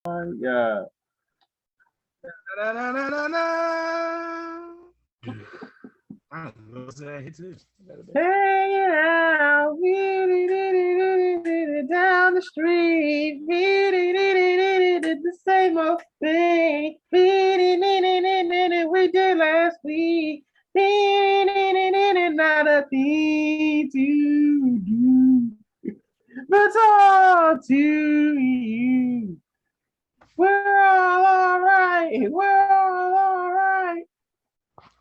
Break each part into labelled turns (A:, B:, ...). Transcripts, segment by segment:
A: Yeah.
B: Na, na, na, na, na. I don't know what's that hit too.
A: Hanging out down the street, the same old thing we did last week. Not a thing to do but talk to you. We're all right. We're all right.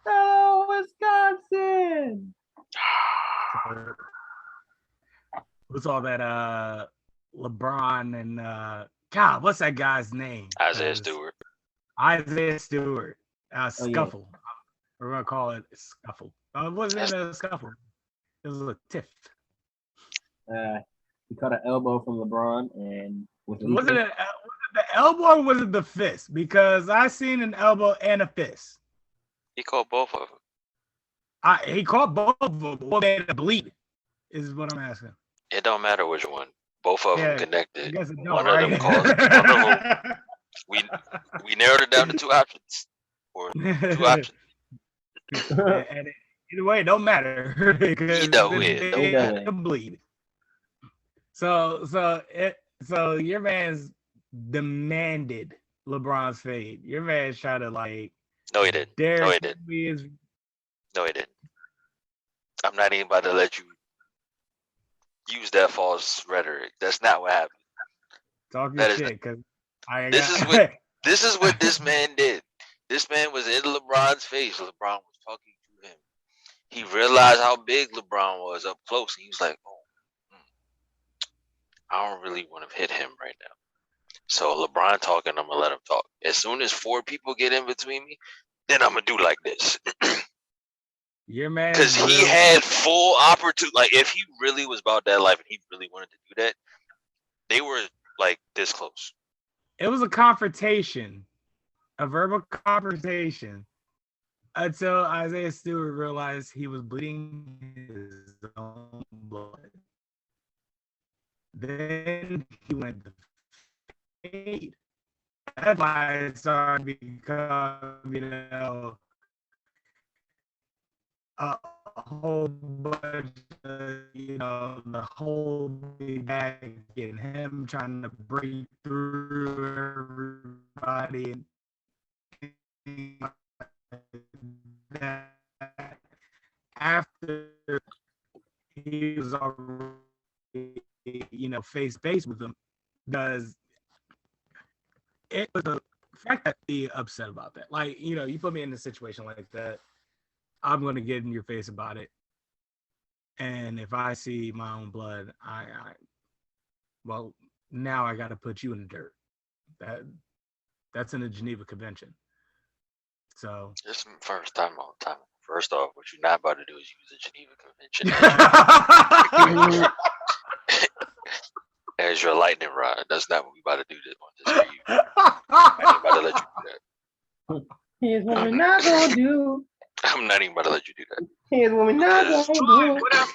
A: Hello, Wisconsin.
B: What's all that LeBron and God, what's that guy's name?
C: Isaiah Stewart.
B: Isaiah Stewart.
A: Oh yeah.
B: Scuffle. We're gonna call it scuffle. It wasn't a scuffle. It was a tiff.
A: He caught an elbow from LeBron and was
B: Was it the elbow or was it the fist? Because I seen an elbow and a fist.
C: He called both of them.
B: He caught both of them. What made it bleed? Is what I'm asking.
C: It don't matter which one. Both of them connected.
B: I guess it don't,
C: One
B: right?
C: of them caused. One of them. We narrowed it down to two options. Or two options.
B: And either way, it don't matter.
C: Either way,
B: it don't bleed. So your man's demanded LeBron's fade. Your man's trying to like.
C: No, he didn't. No, he didn't. No, he didn't. I'm not even about to let you use that false rhetoric. That's not what happened.
B: Talk your shit, because
C: this is what this man did. This man was in LeBron's face. LeBron was talking to him. He realized how big LeBron was up close. He was like, "Oh, I don't really want to hit him right now." So LeBron talking, I'm gonna let him talk. As soon as four people get in between me, then I'm gonna do like this.
B: Your man,
C: because he had full opportunity. Like if he really was about that life and he really wanted to do that, they were like this close.
B: It was a confrontation, a verbal confrontation, until Isaiah Stewart realized he was bleeding his own blood. Then he went to fade. That's why it started to become, a whole bunch of, the whole big bag and him trying to break through everybody and that after he was already, face to face with them, does it was the fact that he upset about that. Like, you put me in a situation like that, I'm gonna get in your face about it. And if I see my own blood, well, now I got to put you in the dirt. That's in the Geneva Convention. So
C: this first time all the time. First off, what you're not about to do is use the Geneva Convention as your lightning rod. That's not what we about to do on this for you. I'm not about to let you do that.
A: Here's what we're not gonna do.
C: I'm not even about to let you do that.
A: Here's what we're not gonna do.
B: Whatever.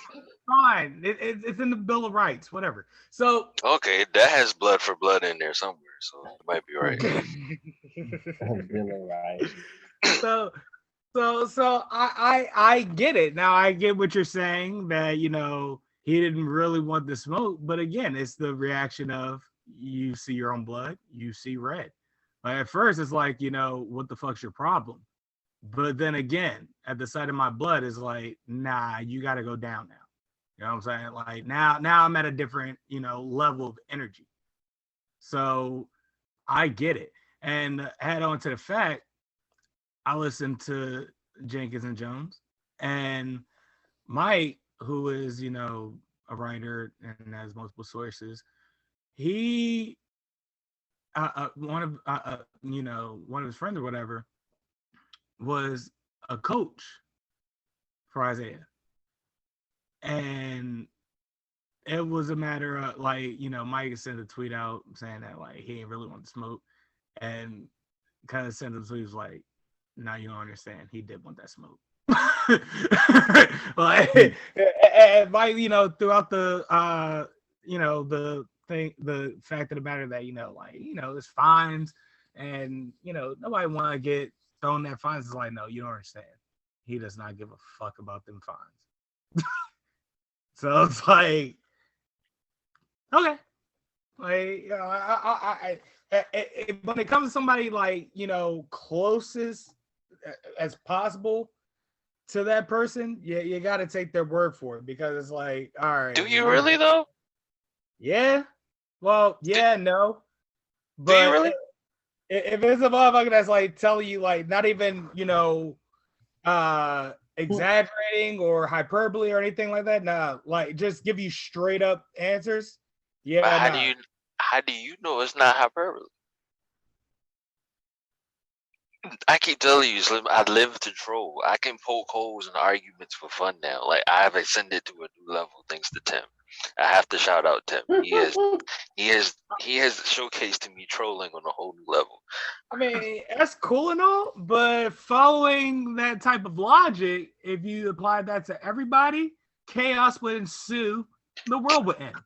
B: Fine. It's in the Bill of Rights, whatever. So
C: okay, that has blood for blood in there somewhere, so it might be right.
A: Bill of Rights.
B: So I get it. Now I get what you're saying, that he didn't really want the smoke, but again, it's the reaction of you see your own blood, you see red. Like at first it's like, what the fuck's your problem? But then again, at the sight of my blood is like, nah, you got to go down now. You know what I'm saying? Like now I'm at a different, level of energy. So I get it. And head on to the fact, I listened to Jenkins and Jones, and Mike, who is, a writer and has multiple sources, he, one of his friends or whatever, was a coach for Isaiah. And it was a matter of like, Mike sent a tweet out saying that like he didn't really want to smoke, and kind of sent a tweet was like, now you don't understand, he did want that smoke. Like and Mike, throughout the the fact of the matter that there's fines, and nobody want to get thrown that fines. Is like, no, you don't understand. He does not give a fuck about them fines. So it's like, okay, like when it comes to somebody like closest as possible to that person, you got to take their word for it, because it's like, all right.
C: Do you really though?
B: Yeah. Well, yeah, no.
C: Do you
B: But
C: really?
B: if it's a motherfucker that's like telling you, like, not even exaggerating or hyperbole or anything like that, nah, like just give you straight up answers. Yeah.
C: But
B: Nah.
C: how do you know it's not hyperbole? I keep telling you, Slim, I live to troll. I can poke holes in arguments for fun now. Like, I have ascended to a new level thanks to Tim. I have to shout out Tim. He has showcased to me trolling on a whole new level.
B: I mean, that's cool and all, but following that type of logic, if you apply that to everybody, chaos would ensue. The world would end.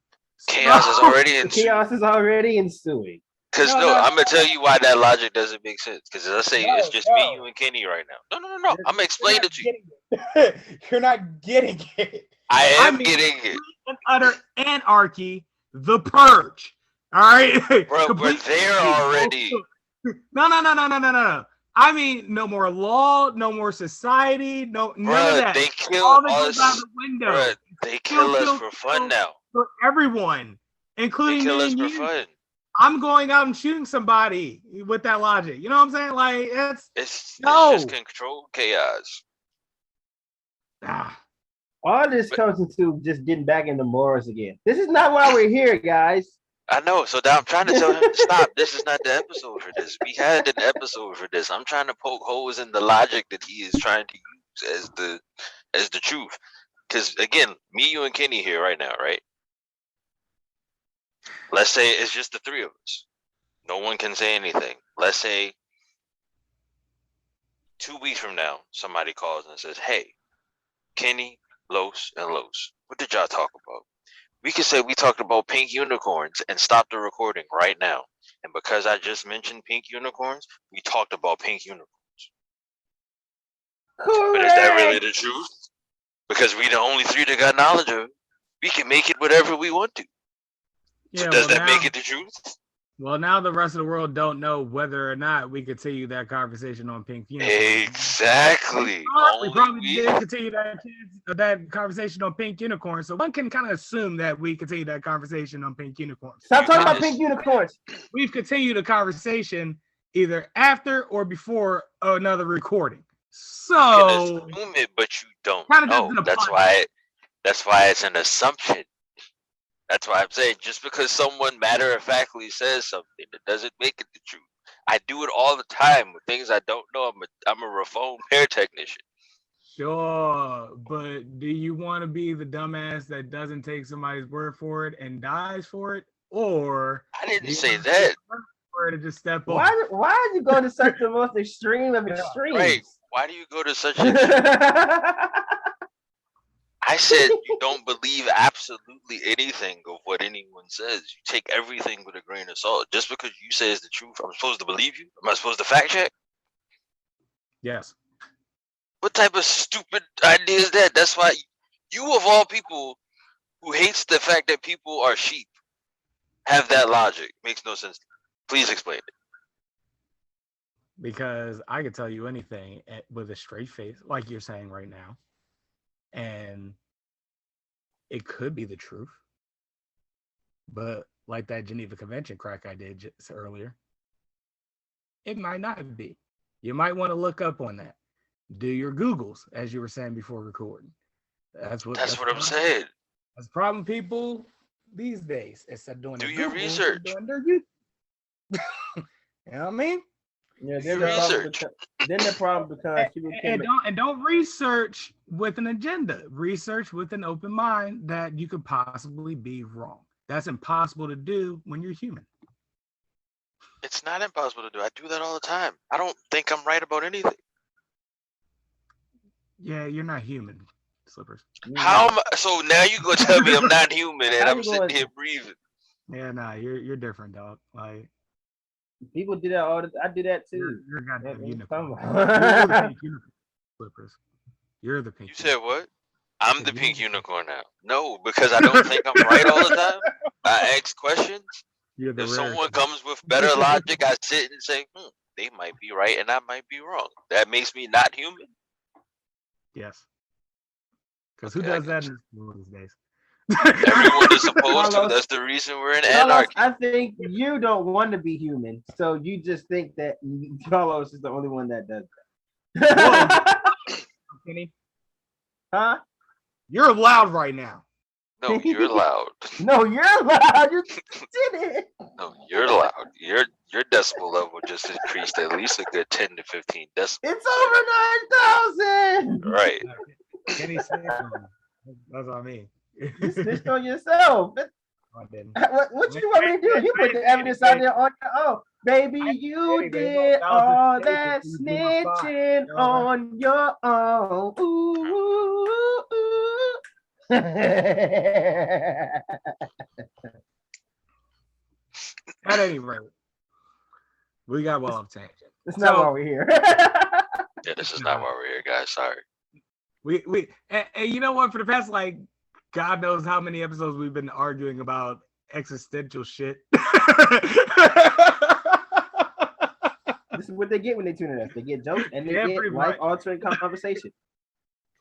C: Chaos is already ensuing.
A: Chaos is already ensuing.
C: Because I'm gonna tell you why that logic doesn't make sense. Because as I say, it's just me, you, and Kenny right now. No. I'm gonna explain it to you.
B: You're not getting it.
C: I am getting it.
B: Utter anarchy, the purge. All right,
C: bro. We're there already.
B: No. I mean, no more law, no more society, none of that.
C: They kill
B: all that
C: us.
B: goes out the window.
C: Bruh, they kill us for fun now.
B: For everyone, including
C: they kill
B: me
C: us
B: and
C: for
B: you.
C: fun.
B: I'm going out and shooting somebody with that logic. You know what I'm saying? Like,
C: it's just controlled chaos.
A: All this comes into just getting back into morals again. This is not why we're here, guys.
C: I know. So now I'm trying to tell him to stop. This is not the episode for this. We had an episode for this. I'm trying to poke holes in the logic that he is trying to use as the truth. Because again, me, you, and Kenny here right now, right? Let's say it's just the three of us. No one can say anything. Let's say 2 weeks from now, somebody calls and says, "Hey, Kenny, Los, and Los, what did y'all talk about?" We could say we talked about pink unicorns and stop the recording right now. And because I just mentioned pink unicorns, we talked about pink unicorns.
A: Correct.
C: But is that really the truth? Because we the only three that got knowledge of it. We can make it whatever we want to.
B: Yeah,
C: so does that make it the truth?
B: Well, now the rest of the world don't know whether or not we continue that conversation on pink unicorns.
C: Exactly.
B: We probably did continue that conversation on pink unicorns. So one can kind of assume that we continue that conversation on pink unicorns.
A: Stop talking about pink unicorns.
B: We've continued the conversation either after or before another recording. So
C: you can assume it, but you don't know. That's why it's an assumption. That's why I'm saying, just because someone matter-of-factly says something, it doesn't make it the truth. I do it all the time with things I don't know. I'm a repair technician.
B: Sure, but do you want to be the dumbass that doesn't take somebody's word for it and dies for it, or
C: I didn't say that.
B: To just step up.
A: Why are you going to such the most extreme of extremes?
C: Right. Why do you go to such extremes? I said you don't believe absolutely anything of what anyone says. You take everything with a grain of salt. Just because you say it's the truth, I'm supposed to believe you? Am I supposed to fact check?
B: Yes.
C: What type of stupid idea is that? That's why you, of all people, who hates the fact that people are sheep, have that logic. Makes no sense. Please explain it.
B: Because I could tell you anything with a straight face, like you're saying right now. And it could be the truth, but like that Geneva Convention crack I did just earlier, it might not be. You might want to look up on that. Do your Googles, as you were saying before recording. That's what I'm saying. That's the problem, people these days. Instead of doing
C: your research,
B: doing their YouTube. You know what I mean?
A: Yeah, then the problem becomes
B: and don't research with an agenda. Research with an open mind that you could possibly be wrong. That's impossible to do when you're human.
C: It's not impossible to do. I do that all the time. I don't think I'm right about anything.
B: Yeah, you're not human, Slippers.
C: How am I? So now you gonna tell me I'm not human and I'm sitting here breathing?
B: Yeah, nah, you're different, dog. Like
A: People do that all the I do that too.
B: you're a goddamn
A: What you
B: unicorn.
A: talking
B: You're the
A: about?
B: pink unicorn, Clippers. You're the pink
C: You said
B: unicorn.
C: what? I'm
B: Said
C: the
B: you're
C: pink
B: the pink.
C: unicorn now. No, because I don't think I'm right all the time. I ask questions.
B: You're the
C: If
B: rare.
C: someone comes with better logic, I sit and say, they might be right and I might be wrong. That makes me not human.
B: Yes. Because who
C: Okay, I
B: does that
C: got you.
B: one of these days?
C: Everyone is supposed to.
A: Carlos,
C: That's the reason we're in
A: Carlos,
C: anarchy.
A: I think you don't want to be human, so you just think that Carlos is the only one that does that.
B: Kenny,
A: Huh?
B: you're loud right now.
C: No, you're loud.
A: No, you're loud. You did it.
C: No, you're loud. Your decibel level just increased at least a good 10 to 15 decibels.
A: It's over 9,000.
C: Right.
B: Kenny snitched on me. That's what I mean.
A: You snitched on yourself.
B: I didn't.
A: What you want me to do? You put the evidence out there on your own. Baby, you did all that snitching on your own. Ooh, ooh.
B: At any rate, we got well off tangent.
A: That's not why we're here.
C: Yeah, this is not why we're here, guys. Sorry.
B: And you know what? For the past God knows how many episodes we've been arguing about existential shit.
A: This is what they get when they tune in us. They get jokes and they
B: Yeah,
A: get
B: pretty
A: life-altering conversation.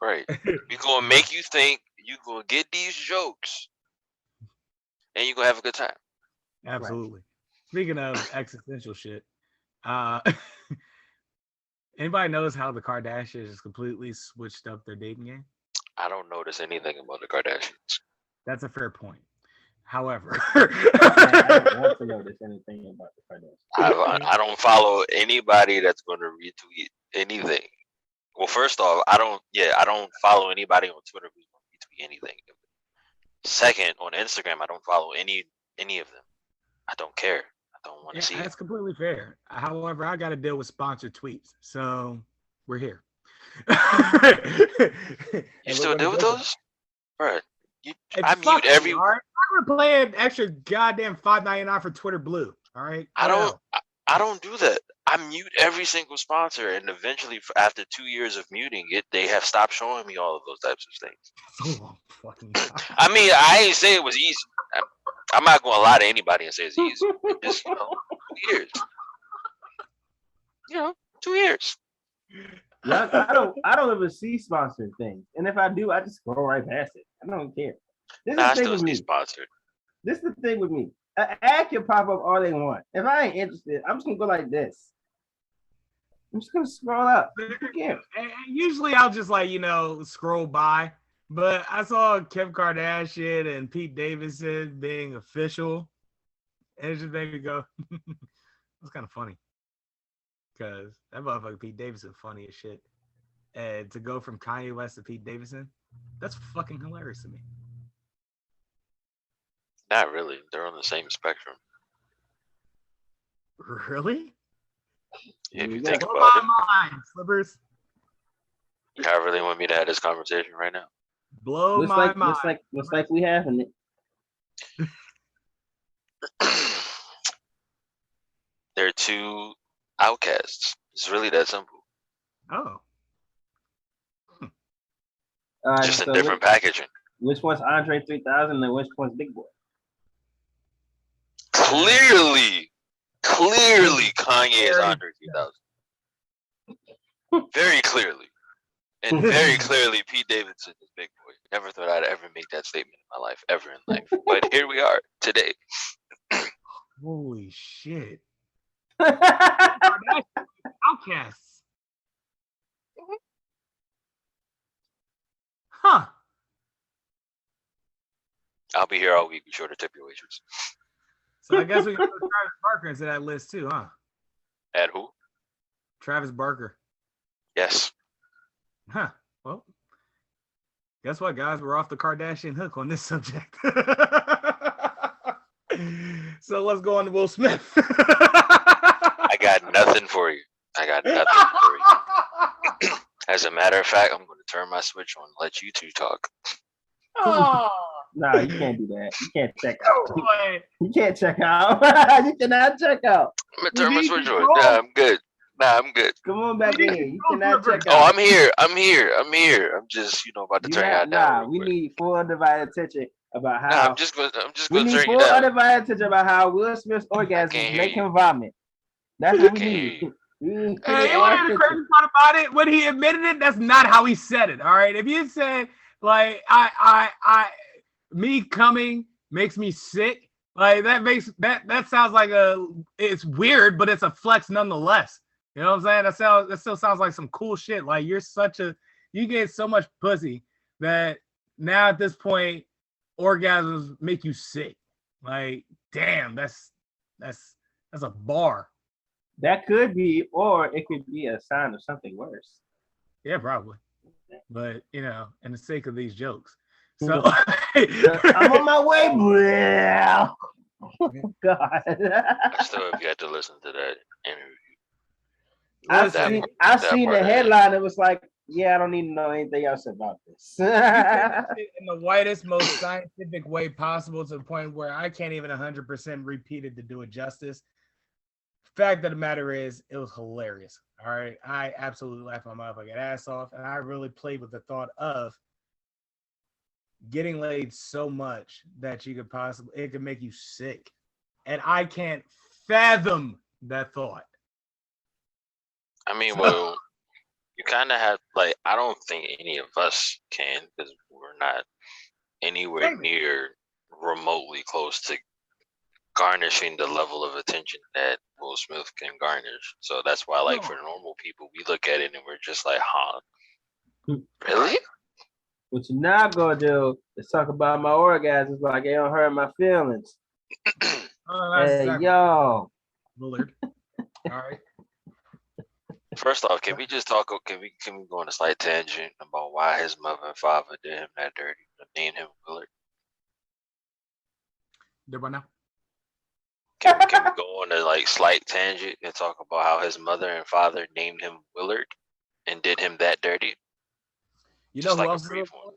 C: Right. We're going to make you think. You're going to get these jokes. And you're going to have a good time.
B: Absolutely. Right. Speaking of existential shit, anybody knows how the Kardashians just completely switched up their dating game?
C: I don't notice anything about the Kardashians.
B: That's a fair point. However,
A: I don't want to notice anything about the Kardashians.
C: I don't follow anybody that's going to retweet anything. Well, first off, I don't follow anybody on Twitter who's going to retweet anything. Second, on Instagram, I don't follow any of them. I don't care. I don't want to see
B: that's
C: it.
B: completely fair. However, I got to deal with sponsored tweets, so we're here.
C: You still deal with those? Right.
B: I mute every. All right? I'm playing extra goddamn $5.99 for Twitter Blue. All right.
C: I don't do that. I mute every single sponsor, and eventually, after 2 years of muting it, they have stopped showing me all of those types of things.
B: Oh, fucking
C: I mean, I ain't say it was easy. I'm not going to lie to anybody and say it's easy. It's just 2 years. 2 years.
A: Yeah, I don't ever see sponsored things, and if I do, I just scroll right past it. I don't care.
C: I still see sponsored.
A: This is the thing with me. An ad can pop up all they want. If I ain't interested, I'm just gonna go like this. I'm just gonna scroll up.
B: Usually, I'll just scroll by. But I saw Kim Kardashian and Pete Davidson being official, and it just made me go, "It's kind of funny." Because that motherfucker Pete Davidson funny as shit. And to go from Kanye West to Pete Davidson, that's fucking hilarious to me.
C: Not really. They're on the same spectrum.
B: Really?
C: Yeah, if you think about it.
B: Mind, Slippers.
C: I really want me to have this conversation right now.
B: Blow my mind.
A: Looks like we having it.
C: They're two outcasts. It's really that simple.
B: Oh.
C: Just in different packaging.
A: Which one's Andre 3000 and which one's Big Boy?
C: Clearly Kanye is Andre 3000. Very clearly. And very clearly Pete Davidson is Big Boy. Never thought I'd ever make that statement in my life, ever in life. But here we are today.
B: Holy shit. Outcasts. Huh.
C: I'll be here all week. Be sure to tip your waitress.
B: So I guess we can put Travis Barker into that list too, huh?
C: Add who?
B: Travis Barker.
C: Yes.
B: Huh. Well, guess what, guys? We're off the Kardashian hook on this subject. So let's go on to Will Smith.
C: I got nothing for you. As a matter of fact, I'm going to turn my switch on and let you two talk.
B: Oh.
A: No, you can't do that. You can't check
B: Come
A: out.
B: on.
A: You can't check out. You cannot check out.
C: I'm gonna turn my
B: need
C: switch on.
B: control.
C: Nah, I'm good. Nah, I'm good.
A: Come on back
B: We
A: in
B: need
A: here. You
B: control
A: cannot
B: over-
A: check
C: Oh,
A: out.
C: I'm here. I'm here. I'm here. I'm just, about to
A: You
C: turn
A: have,
C: y'all down.
A: nah,
C: real
A: we
C: quick.
A: need full undivided attention about
C: Nah,
A: how
C: I'm just gonna
A: we
C: turn
A: need
C: you
A: full
C: down.
A: undivided attention about how Will Smith's
C: can't
A: orgasms
C: hear
A: make
C: you.
A: him vomit. That's what we
C: Can't hear
A: need.
C: you.
A: We need
B: Hey, you
A: all
B: want to hear the
A: attention.
B: crazy part about it? When he admitted it, that's not how he said it. All right. If you said like me coming makes me sick, like that sounds like it's weird, but it's a flex nonetheless. You know what I'm saying? That still sounds like some cool shit. Like you get so much pussy that now at this point orgasms make you sick. Like, damn, that's a bar.
A: That could be, or it could be a sign of something worse.
B: Yeah, probably. But in the sake of these jokes. So
A: I'm on my way, bro. Oh, God.
C: I still have yet to listen to that interview.
A: I seen the headline. It was like, yeah, I don't need to know anything else about this.
B: in the whitest, most scientific way possible, to the point where I can't even 100% repeat it to do it justice. Fact of the matter is, it was hilarious. All right, I absolutely laughed my motherfucking ass off, and I really played with the thought of getting laid so much that it could make you sick, and I can't fathom that thought.
C: I mean, well, you kind of have, like, I don't think any of us can, because we're not anywhere near remotely close to garnishing the level of attention that Will Smith can garnish. So that's why, like, for normal people, we look at it and we're just like, huh? Really?
A: What you're not gonna do is talk about my orgasms like it don't hurt my feelings. Hey, yo.
B: Willard. All right.
C: First off, can we just talk? Can we go on a slight tangent about why his mother and father did him that dirty, named him Willard?
B: There by now.
C: Can we go on a like slight tangent and talk about how his mother and father named him Willard and did him that dirty?
B: You know
C: Just
B: who
C: like
B: else
C: a
B: is
C: brief
B: a
C: one.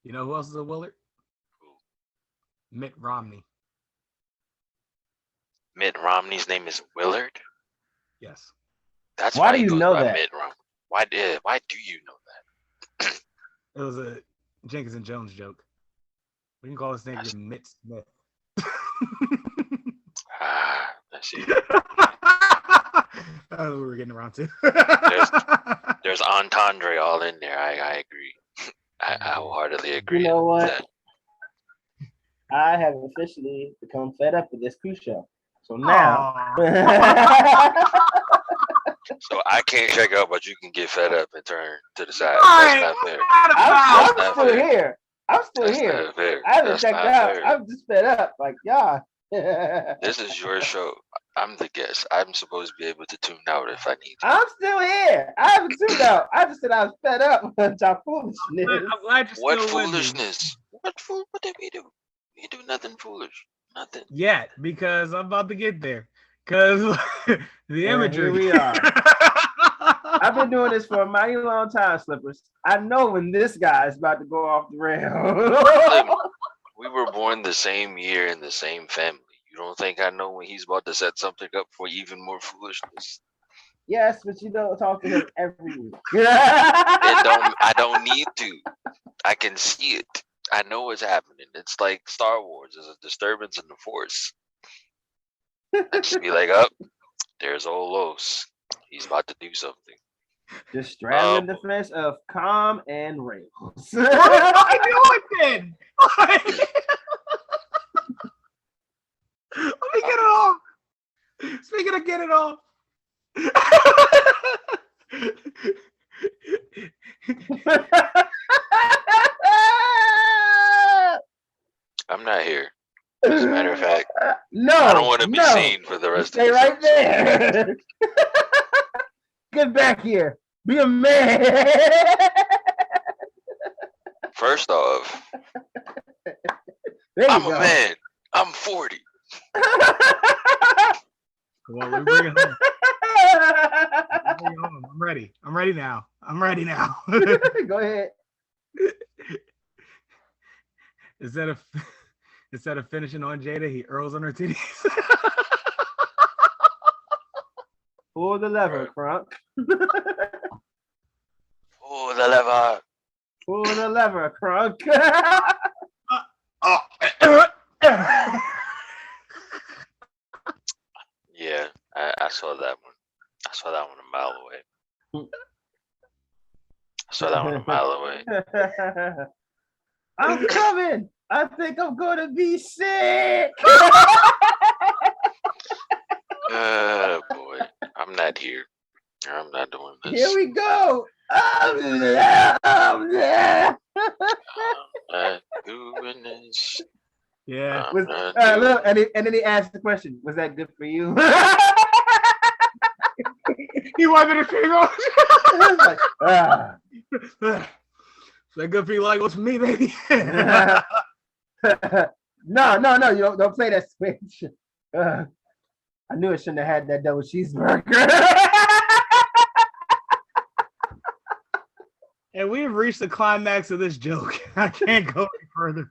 B: You know who else is a Willard?
C: Who?
B: Mitt Romney.
C: Mitt Romney's name is Willard?
B: Yes.
C: That's
A: why
C: why
A: do you
C: he goes
A: know
C: by
A: that?
C: Mitt Romney. Why do you know that?
B: It was a Jenkins and Jones joke. We can call this nigga Mitt Smith.
C: I see.
B: That's what we're getting around to.
C: There's entendre all in there. I agree. I wholeheartedly agree.
A: You know what?
C: With that.
A: I have officially become fed up with this cruise show. So now.
C: So I can't check out, but you can get fed up and turn to the side.
B: Right,
C: That's not fair.
A: I'm still here. I'm still
C: That's
A: here.
C: not fair.
A: I haven't
C: That's
A: checked
C: not
A: out.
C: fair.
A: I'm just fed up. Like, yeah.
C: This is your show. I'm the guest. I'm supposed to be able to tune out if I need to.
A: I'm still here. I haven't tuned out. I just said I was fed up with your foolishness.
B: I'm glad you're
C: What
B: still with me.
C: foolishness? What did we do? We do nothing foolish. Nothing.
B: Yet, because I'm about to get there. Because the imagery.
A: Here we are. I've been doing this for a mighty long time, Slippers. I know when this guy is about to go off the rail.
C: We were born the same year in the same family. You don't think I know when he's about to set something up for even more foolishness?
A: Yes, but you don't talk to him every week.
C: I don't need to. I can see it. I know what's happening. It's like Star Wars. There's a disturbance in the Force. I just be like, oh, there's old Los. He's about to do something.
A: Just straddling the fence of calm and rails.
B: What are you doing then? Let me get it off. Speaking of get it off.
C: I'm not here. As a matter of fact,
A: no,
C: I don't want to be seen for the rest of the
A: Stay right there. Get back here. Be a man.
C: First off, I'm a man. I'm 40.
B: Come on, let me bring it home. I'm ready. I'm ready now.
A: Go ahead.
B: Instead of finishing on Jada, he earls on her titties.
A: Pull the lever, Crunk.
C: Oh, the lever.
A: Pull the lever, Crunk.
C: Yeah, I saw that one. I saw that one a mile away. I saw that one a mile away.
A: I'm coming. I think I'm gonna be sick.
C: Boy, I'm not here. I'm not doing this.
A: Here we go.
C: I'm not doing this.
B: Yeah.
A: Look, and then he asked the question, was that good for you?
B: He wanted to figure out.
A: Like,
B: Is that good for you? Like, what's for me, baby?
A: No, you don't play that switch. I knew I shouldn't have had that double cheeseburger.
B: And we have reached the climax of this joke. I can't go any further.